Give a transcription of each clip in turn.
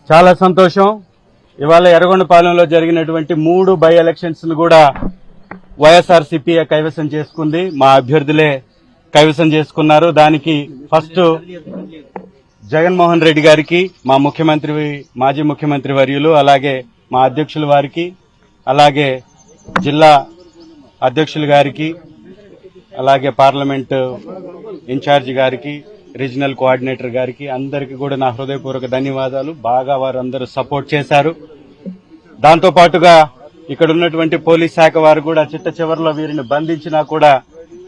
చాలా సంతోషం. ఇవాళ ఎర్రగొండపాలెంలో జరిగినటువంటి 3 బై ఎలక్షన్స్ ను కూడా వైఎస్ఆర్సీపీ కైవసం చేసుకుంది. మా అభ్యర్థులే కైవసం చేసుకున్నారు. దానికి ఫస్ట్ జగన్మోహన్ రెడ్డి గారికి, మా మాజీ ముఖ్యమంత్రి వర్యులు, అలాగే మా అధ్యక్షుల వారికి, అలాగే జిల్లా అధ్యక్షులు గారికి, అలాగే పార్లమెంట్ ఇన్ఛార్జి గారికి, రీజనల్ కోఆర్డినేటర్ గారికి, అందరికీ కూడా నా హృదయపూర్వక ధన్యవాదాలు. బాగా వారందరూ సపోర్ట్ చేశారు. దాంతో పాటుగా ఇక్కడ ఉన్నటువంటి పోలీస్ శాఖ వారు కూడా చిట్ట చివరిలో వీరిని బంధించినా కూడా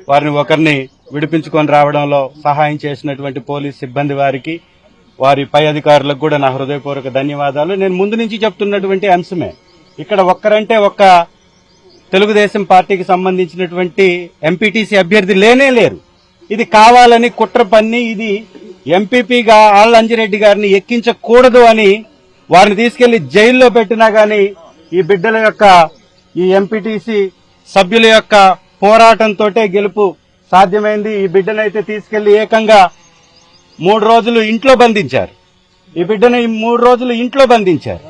వారిని ఒకరిని విడిపించుకొని రావడంలో సహాయం చేసినటువంటి పోలీస్ సిబ్బంది వారికి, వారి పై అధికారులకు కూడా నా హృదయపూర్వక ధన్యవాదాలు. నేను ముందు నుంచి చెప్తున్నటువంటి అంశమే, ఇక్కడ ఒక్కరంటే ఒక్క తెలుగుదేశం పార్టీకి సంబంధించినటువంటి ఎంపీటీసీ అభ్యర్థి లేరు. ఇది కావాలని కుట్ర పన్ని, ఇది ఎంపీపీగా ఆళ్ల అంజిరెడ్డి గారిని ఎక్కించకూడదు అని వారిని తీసుకెళ్లి జైల్లో పెట్టినా గాని ఈ బిడ్డల యొక్క, ఈ ఎంపీటీసీ సభ్యుల యొక్క పోరాటంతో గెలుపు సాధ్యమైంది. ఈ బిడ్డనైతే తీసుకెళ్లి ఏకంగా 3 రోజులు ఇంట్లో బంధించారు. ఈ బిడ్డను 3 రోజులు ఇంట్లో బంధించారు.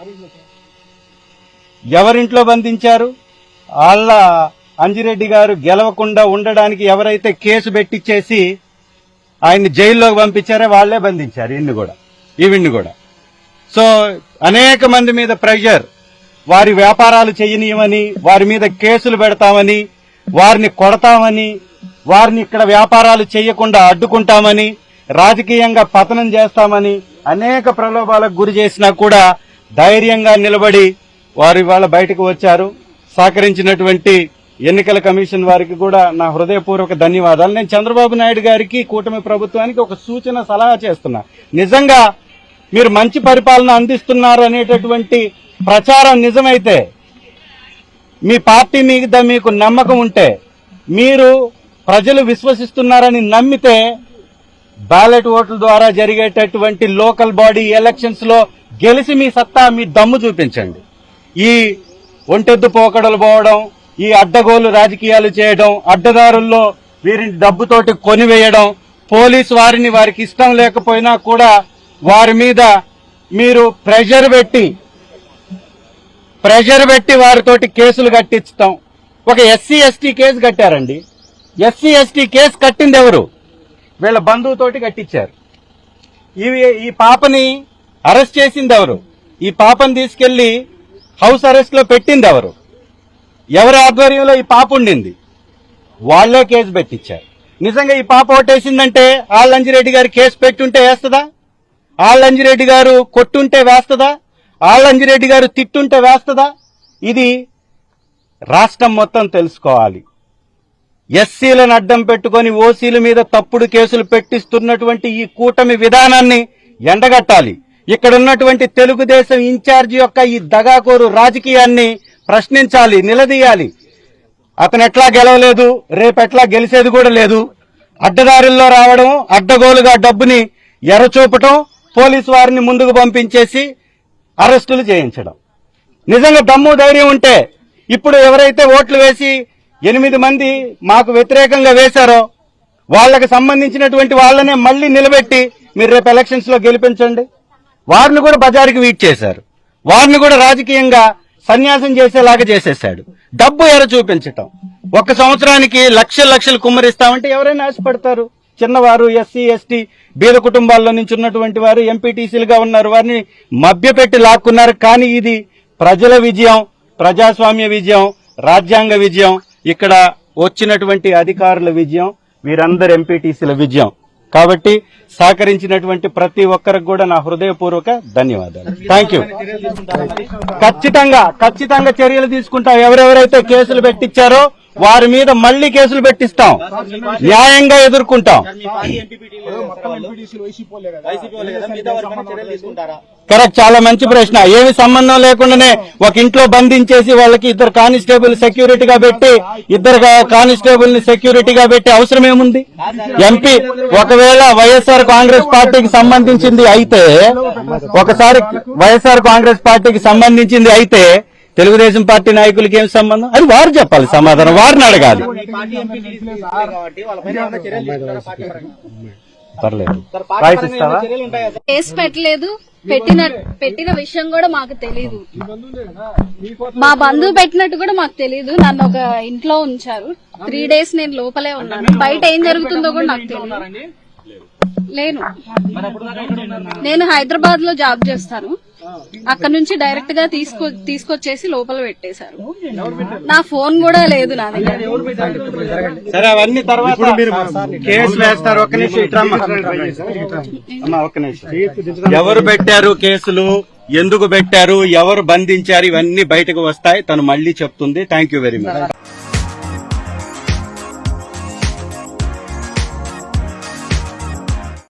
ఎవరింట్లో బంధించారు? ఆళ్ల అంజిరెడ్డి గారు గెలవకుండా ఉండడానికి ఎవరైతే కేసు పెట్టించేసి ఆయన్ని జైల్లోకి పంపించారో వాళ్లే బంధించారు ఈవిడ్ని కూడా. సో అనేక మంది మీద ప్రెషర్, వారి వ్యాపారాలు చేయనీయమని, వారి మీద కేసులు పెడతామని, వారిని కొడతామని, వారిని ఇక్కడ వ్యాపారాలు చేయకుండా అడ్డుకుంటామని, రాజకీయంగా పతనం చేస్తామని అనేక ప్రలోభాలకు గురి చేసినా కూడా ధైర్యంగా నిలబడి వారు ఇవాళ బయటకు వచ్చారు. సహకరించినటువంటి ఎన్నికల కమిషన్ వారికి కూడా నా హృదయపూర్వక ధన్యవాదాలు. నేను చంద్రబాబు నాయుడు గారికి, కూటమి ప్రభుత్వానికి ఒక సూచన, సలహా చేస్తున్నా. నిజంగా మీరు మంచి పరిపాలన అందిస్తున్నారు అనేటటువంటి ప్రచారం నిజమైతే, మీ పార్టీ మీద మీకు నమ్మకం ఉంటే, మీరు ప్రజలు విశ్వసిస్తున్నారని నమ్మితే, బ్యాలెట్ ఓట్ల ద్వారా జరిగేటటువంటి లోకల్ బాడీ ఎలక్షన్స్ లో గెలిచి మీ సత్తా, మీ దమ్ము చూపించండి. ఈ ఒంటెద్దు పోకడలు పోవడం, ఈ అడ్డగోలు రాజకీయాలు చేయడం, అడ్డదారుల్లో వీరిని డబ్బుతోటి కొనివేయడం, పోలీసు వారిని వారికి ఇష్టం లేకపోయినా కూడా వారి మీద మీరు ప్రెషర్ పెట్టి వారితోటి కేసులు కట్టించడం. ఒక ఎస్సీ ఎస్టీ కేసు కట్టారండి. ఎస్సీ ఎస్టీ కేసు కట్టింది ఎవరు? వీళ్ళ బంధువుతోటి కట్టించారు. ఈ పాపని అరెస్ట్ చేసింది ఎవరు? ఈ పాపని తీసుకెళ్లి హౌస్ అరెస్ట్ లో పెట్టింది ఎవరు? ఎవరి ఆధ్వర్యంలో ఈ పాప ఉండింది? వాళ్లే కేసు పెట్టించారు. నిజంగా ఈ పాప ఓటేసిందంటే ఆళ్ల అంజిరెడ్డి గారు కేసు పెట్టుంటే వేస్తుందా? ఆళ్ల అంజిరెడ్డి గారు కొట్టుంటే వేస్తుందా? ఆళ్ల అంజిరెడ్డి గారు తిట్టుంటే వేస్తుందా? ఇది రాష్ట్రం మొత్తం తెలుసుకోవాలి. ఎస్సీలను అడ్డం పెట్టుకుని ఓసీల మీద తప్పుడు కేసులు పెట్టిస్తున్నటువంటి ఈ కూటమి విధానాన్ని ఎండగట్టాలి. ఇక్కడ ఉన్నటువంటి తెలుగుదేశం ఇన్ఛార్జి యొక్క ఈ దగాకోరు రాజకీయాన్ని ప్రశ్నించాలి, నిలదీయాలి. అతను ఎట్లా గెలవలేదు, రేపెట్లా గెలిచేది కూడా లేదు. అడ్డదారుల్లో రావడం, అడ్డగోలుగా డబ్బుని ఎర్రచూపటం, పోలీసు వారిని ముందుకు పంపించేసి అరెస్టులు చేయించడం. నిజంగా దమ్ము ధైర్యం ఉంటే ఇప్పుడు ఎవరైతే ఓట్లు వేసి 8 మంది మాకు వ్యతిరేకంగా వేశారో వాళ్లకు సంబంధించినటువంటి వాళ్లనే మళ్లీ నిలబెట్టి మీరు రేపు ఎలక్షన్స్ లో గెలిపించండి. వారిని కూడా బజారుకి వీట్ చేశారు. వారిని కూడా రాజకీయంగా సన్యాసం చేసేలాగా చేసేశాడు. డబ్బు ఎర చూపించటం. 1 సంవత్సరానికి లక్షలు కుమ్మరిస్తామంటే ఎవరైనా ఆశపడతారు? చిన్నవారు, ఎస్సీ ఎస్టీ బీద కుటుంబాల్లో నుంచి ఉన్నటువంటి వారు ఎంపీటీసీలుగా ఉన్నారు. వారిని మభ్యపెట్టి లాక్కున్నారు. కానీ ఇది ప్రజల విజయం, ప్రజాస్వామ్య విజయం, రాజ్యాంగ విజయం, ఇక్కడ వచ్చినటువంటి అధికారుల విజయం, వీరందరు ఎంపీటీసీల విజయం. కాబట్టి సహకరించినటువంటి ప్రతి ఒక్కరికి కూడా నా హృదయపూర్వక ధన్యవాదాలు. Thank you. ఖచ్చితంగా చర్యలు తీసుకుంటాం. ఎవరెవరైతే కేసులు పెట్టించారో వారి మీద మళ్లీ కేసులు పెట్టిస్తాం, న్యాయంగా ఎదుర్కొంటాం. కరెక్ట్, చాలా మంచి ప్రశ్న. ఏమి సంబంధం లేకుండానే ఒక ఇంట్లో బంధించేసి వాళ్ళకి 2 కానిస్టేబుల్ సెక్యూరిటీగా పెట్టి 2 కానిస్టేబుల్ ని సెక్యూరిటీగా పెట్టి అవసరం ఏముంది? ఎంపీ ఒకవేళ వైఎస్ఆర్ కాంగ్రెస్ పార్టీకి సంబంధించింది అయితే, ఒకసారి వైఎస్ఆర్ కాంగ్రెస్ పార్టీకి సంబంధించింది అయితే తెలుగుదేశం పార్టీ నాయకులకి ఏం సంబంధం? అది వారు చెప్పాలి, సమాధానం వారిని అడగాలి. పర్లేదు, కేసు పెట్టలేదు, పెట్టిన విషయం కూడా మాకు తెలీదు. మా బంధువు పెట్టినట్టు కూడా మాకు తెలీదు. నన్ను ఒక ఇంట్లో ఉంచారు. 3 days నేను లోపలే ఉన్నాను. బయట ఏం జరుగుతుందో కూడా నాకు తెలియదు. లేను, నేను హైదరాబాద్ లో జాబ్ చేస్తాను. అక్కడ నుంచి డైరెక్ట్ గా తీసుకొచ్చేసి లోపల పెట్టేశారు. నా ఫోన్ కూడా లేదు నా దగ్గర. సరే, అవన్నీ తర్వాత కేసు వేస్తారు. ఒక్క నిమిషం, ఒక్క నిమిషం. ఎవరు పెట్టారు కేసులు, ఎందుకు పెట్టారు, ఎవరు బంధించారు, ఇవన్నీ బయటకు వస్తాయి. తను మళ్ళీ చెప్తుంది. Thank you very much.